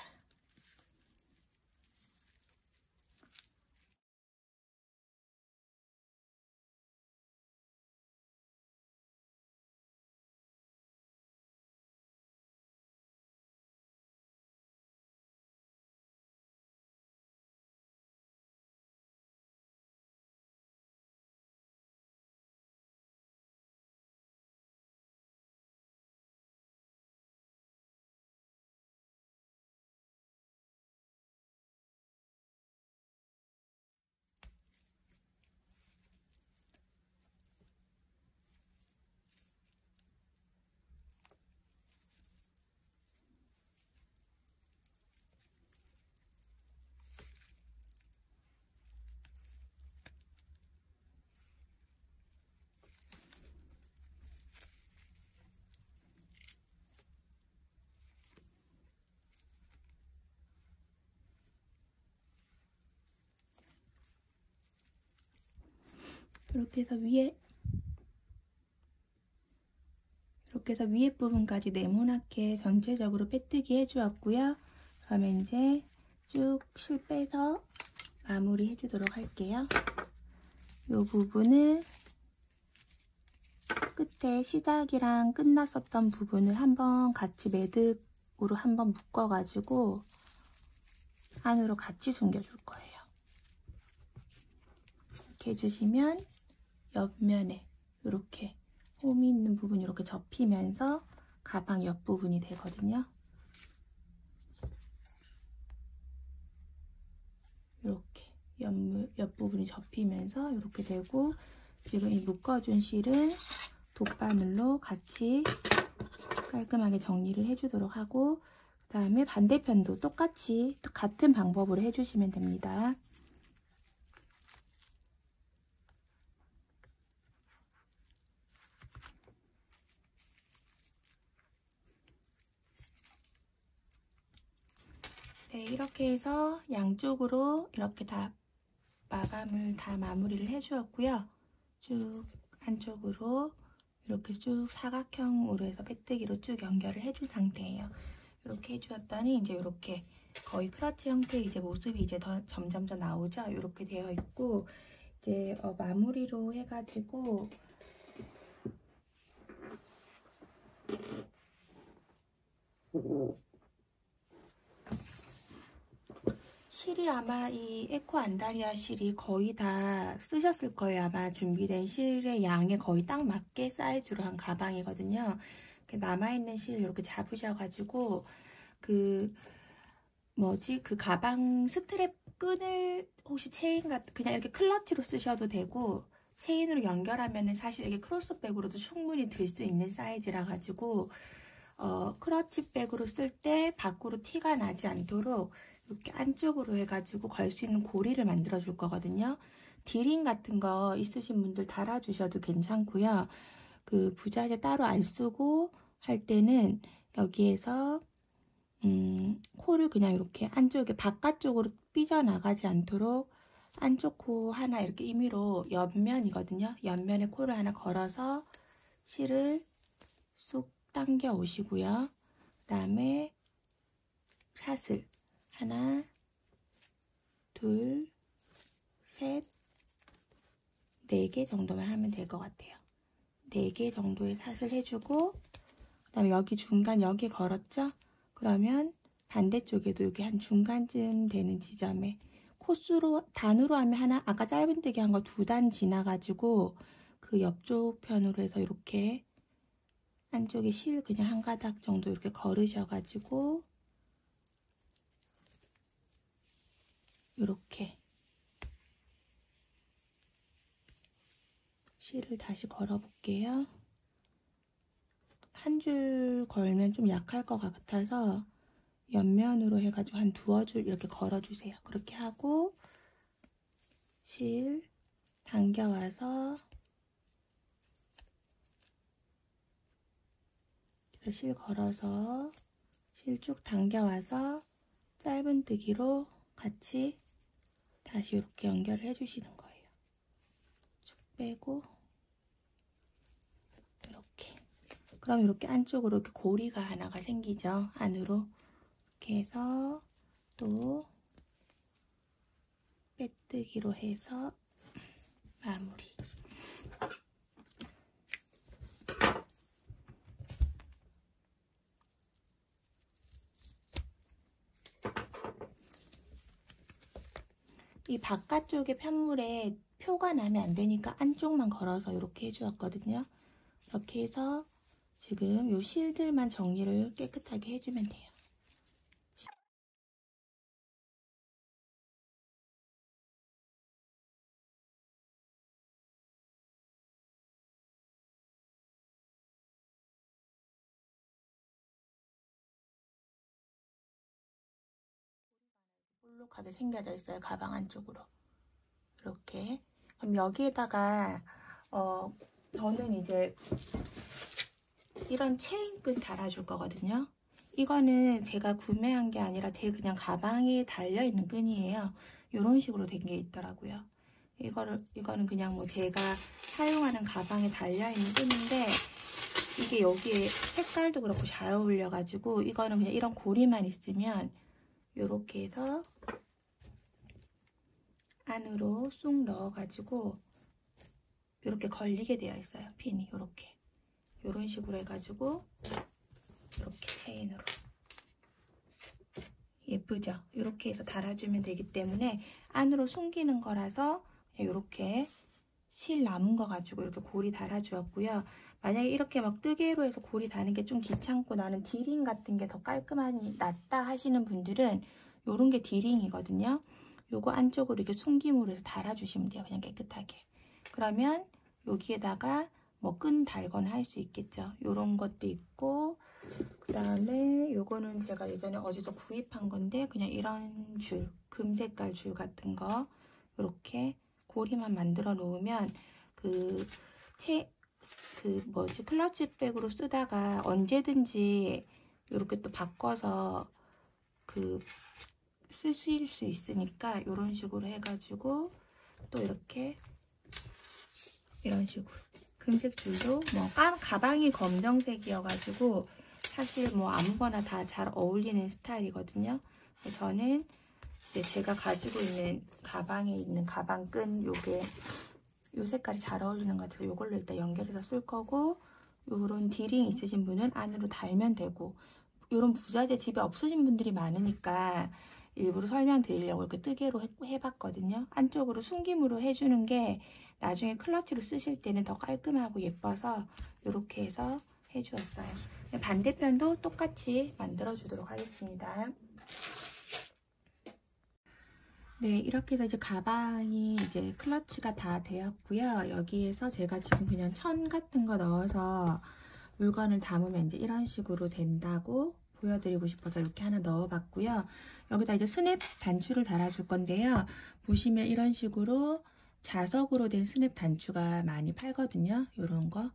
이렇게 해서 위에 부분까지 네모나게 전체적으로 빼뜨기 해주었고요. 그러면 이제 쭉 실 빼서 마무리 해주도록 할게요. 이 부분을 끝에 시작이랑 끝났었던 부분을 한번 같이 매듭으로 한번 묶어가지고 안으로 같이 숨겨줄 거예요. 이렇게 해주시면 옆면에 이렇게 홈이 있는 부분이 이렇게 접히면서 가방 옆부분이 되거든요. 이렇게 옆부분이 접히면서 이렇게 되고, 지금 이 묶어준 실은 돗바늘로 같이 깔끔하게 정리를 해주도록 하고, 그 다음에 반대편도 똑같이 같은 방법으로 해주시면 됩니다. 네, 이렇게 해서 양쪽으로 이렇게 다 마감을 다 마무리를 해주었고요. 쭉 안쪽으로 이렇게 쭉 사각형으로 해서 빼뜨기로 쭉 연결을 해준 상태예요. 이렇게 해주었더니 이제 이렇게 거의 크러치 형태의 이제 모습이 이제 더 점점 더 나오죠. 이렇게 되어 있고 이제 마무리로 해가지고 실이 아마 이 에코 안다리아 실이 거의 다 쓰셨을 거예요. 아마 준비된 실의 양에 거의 딱 맞게 사이즈로 한 가방이거든요. 남아있는 실 이렇게 잡으셔가지고 그 가방 스트랩 끈을 혹시 체인 같은 그냥 이렇게 클러치로 쓰셔도 되고 체인으로 연결하면은 사실 이게 크로스백으로도 충분히 들 수 있는 사이즈라 가지고 크러치 백으로 쓸 때 밖으로 티가 나지 않도록 이렇게 안쪽으로 해가지고 걸 수 있는 고리를 만들어 줄 거거든요. 디링 같은 거 있으신 분들 달아주셔도 괜찮고요. 그 부자재 따로 안 쓰고 할 때는 여기에서 코를 그냥 이렇게 안쪽에 바깥쪽으로 삐져나가지 않도록 안쪽 코 하나 이렇게 임의로 옆면이거든요. 옆면에 코를 하나 걸어서 실을 쑥 당겨 오시고요. 그 다음에 사슬 하나, 둘, 셋, 4개 정도만 하면 될 것 같아요. 4개 정도의 사슬 해주고 그 다음에 여기 중간 여기 걸었죠? 그러면 반대쪽에도 여기 한 중간쯤 되는 지점에 코스로 단으로 하면 하나 아까 짧은뜨기 한 거 2단 지나가지고 그 옆쪽 편으로 해서 이렇게 안쪽에 실 그냥 한 가닥 정도 이렇게 걸으셔가지고 이렇게 실을 다시 걸어 볼게요. 한 줄 걸면 좀 약할 것 같아서 옆면으로 해가지고 한 2줄 이렇게 걸어주세요. 그렇게 하고 실 당겨와서 실 걸어서 실 쭉 당겨와서 짧은뜨기로 같이 다시 이렇게 연결을 해주시는 거예요. 쭉 빼고 이렇게. 그럼 이렇게 안쪽으로 이렇게 고리가 하나가 생기죠. 안으로 이렇게 해서 또 빼뜨기로 해서 마무리. 이 바깥쪽에 편물에 표가 나면 안 되니까 안쪽만 걸어서 이렇게 해주었거든요. 이렇게 해서 지금 요 실들만 정리를 깨끗하게 해주면 돼요. 볼록하게 생겨져 있어요. 가방 안쪽으로. 이렇게. 그럼 여기에다가 저는 이제 이런 체인끈 달아줄 거거든요. 이거는 제가 구매한 게 아니라 제 그냥 가방에 달려있는 끈이에요. 이런 식으로 된 게 있더라고요. 이거는 그냥 뭐 제가 사용하는 가방에 달려있는 끈인데 이게 여기에 색깔도 그렇고 잘 어울려가지고 이거는 그냥 이런 고리만 있으면 이렇게 해서 안으로 쑥 넣어가지고 이렇게 걸리게 되어 있어요. 핀이 이렇게 이런 식으로 해가지고 이렇게 체인으로 예쁘죠? 이렇게 해서 달아주면 되기 때문에 안으로 숨기는 거라서 이렇게 실 남은 거 가지고 이렇게 고리 달아주었고요. 만약에 이렇게 막 뜨개로 해서 고리 다는 게 좀 귀찮고 나는 디링 같은 게 더 깔끔하니 낫다 하시는 분들은 요런 게 디링이거든요. 요거 안쪽으로 이렇게 숨김으로 해서 달아주시면 돼요. 그냥 깨끗하게. 그러면 여기에다가 뭐 끈 달거나 할 수 있겠죠. 요런 것도 있고 그 다음에 요거는 제가 예전에 어디서 구입한 건데 그냥 이런 줄, 금색깔 줄 같은 거 이렇게 고리만 만들어 놓으면 클러치백으로 쓰다가 언제든지 이렇게 또 바꿔서 쓰실 수 있으니까 이런 식으로 해가지고 또 이렇게 이런 식으로 금색 줄도 뭐 가방이 검정색이어가지고 사실 뭐 아무거나 다 잘 어울리는 스타일이거든요. 저는 이제 제가 가지고 있는 가방에 있는 가방끈 요게 요 색깔이 잘 어울리는 것 같아서 요걸로 일단 연결해서 쓸 거고, 요런 디링 있으신 분은 안으로 달면 되고, 요런 부자재 집에 없으신 분들이 많으니까 일부러 설명드리려고 이렇게 뜨개로 해봤거든요. 안쪽으로 숨김으로 해주는 게 나중에 클러치로 쓰실 때는 더 깔끔하고 예뻐서 이렇게 해서 해주었어요. 반대편도 똑같이 만들어주도록 하겠습니다. 네, 이렇게 해서 이제 가방이 이제 클러치가 다 되었고요. 여기에서 제가 지금 그냥 천 같은 거 넣어서 물건을 담으면 이제 이런 식으로 된다고 보여드리고 싶어서 이렇게 하나 넣어봤고요. 여기다 이제 스냅 단추를 달아줄 건데요. 보시면 이런 식으로 자석으로 된 스냅 단추가 많이 팔거든요. 요런 거.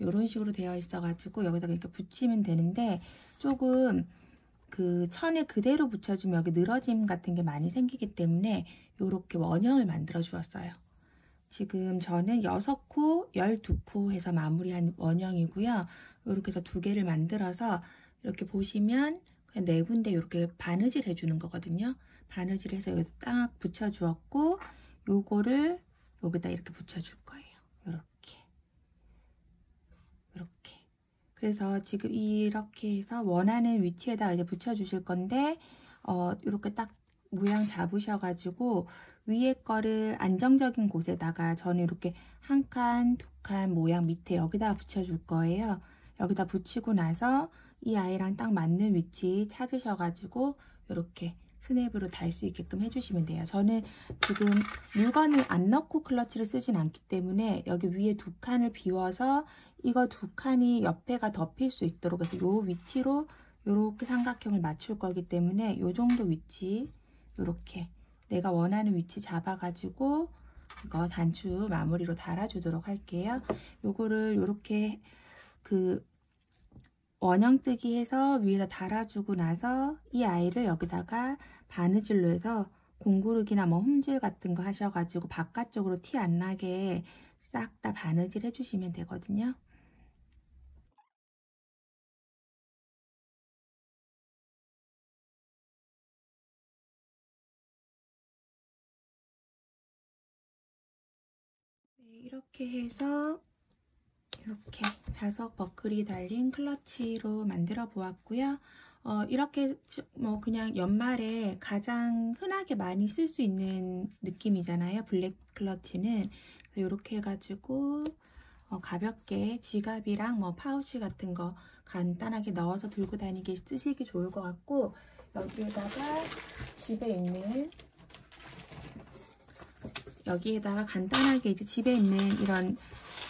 요런 식으로 되어 있어가지고 여기다가 이렇게 붙이면 되는데, 조금 그 천에 그대로 붙여주면 여기 늘어짐 같은 게 많이 생기기 때문에 요렇게 원형을 만들어 주었어요. 지금 저는 6코, 12코 해서 마무리한 원형이고요. 이렇게 해서 2개를 만들어서 이렇게 보시면 그냥 4군데 이렇게 바느질 해주는 거거든요. 바느질 해서 여기 딱 붙여주었고, 요거를 여기다 이렇게 붙여줄 거예요. 이렇게. 그래서 지금 이렇게 해서 원하는 위치에다 이제 붙여주실 건데, 이렇게 딱 모양 잡으셔가지고 위에 거를 안정적인 곳에다가 저는 이렇게 1칸, 2칸 모양 밑에 여기다 붙여줄 거예요. 여기다 붙이고 나서 이 아이랑 딱 맞는 위치 찾으셔가지고 이렇게 스냅으로 달 수 있게끔 해주시면 돼요. 저는 지금 물건을 안 넣고 클러치를 쓰진 않기 때문에 여기 위에 2칸을 비워서 이거 2칸이 옆에가 덮일 수 있도록 해서 요 위치로 이렇게 삼각형을 맞출 거기 때문에 요 정도 위치, 이렇게 내가 원하는 위치 잡아가지고 이거 단추 마무리로 달아주도록 할게요. 요거를 이렇게 그 원형뜨기 해서 위에다 달아주고 나서 이 아이를 여기다가 바느질로 해서 공구르기나 뭐 홈질 같은 거 하셔가지고 바깥쪽으로 티 안 나게 싹 다 바느질 해주시면 되거든요. 네, 이렇게 해서 이렇게 자석 버클이 달린 클러치로 만들어 보았고요. 이렇게 뭐 그냥 연말에 가장 흔하게 많이 쓸 수 있는 느낌이잖아요. 블랙 클러치는. 이렇게 해가지고 가볍게 지갑이랑 뭐 파우치 같은 거 간단하게 넣어서 들고 다니기 쓰시기 좋을 것 같고, 여기에다가 집에 있는 여기에다가 간단하게 이제 집에 있는 이런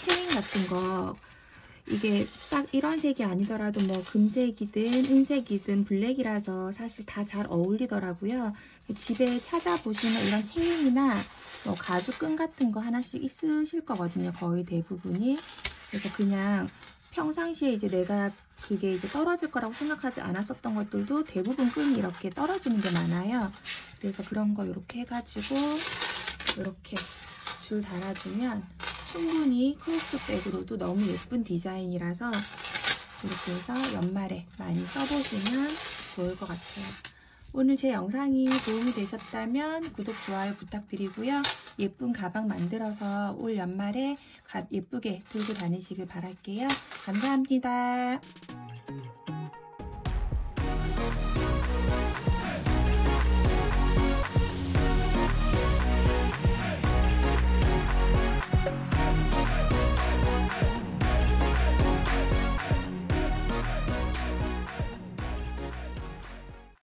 체인 같은 거, 이게 딱 이런 색이 아니더라도 뭐 금색이든 은색이든 블랙이라서 사실 다 잘 어울리더라고요. 집에 찾아보시면 이런 체인이나 뭐 가죽끈 같은 거 하나씩 있으실 거거든요. 거의 대부분이. 그래서 그냥 평상시에 이제 내가 그게 이제 떨어질 거라고 생각하지 않았었던 것들도 대부분 끈이 이렇게 떨어지는 게 많아요. 그래서 그런 거 이렇게 해가지고 이렇게 줄 달아주면 충분히 크로스백으로도 너무 예쁜 디자인이라서 이렇게 해서 연말에 많이 써보시면 좋을 것 같아요. 오늘 제 영상이 도움이 되셨다면 구독, 좋아요 부탁드리고요. 예쁜 가방 만들어서 올 연말에 예쁘게 들고 다니시길 바랄게요. 감사합니다.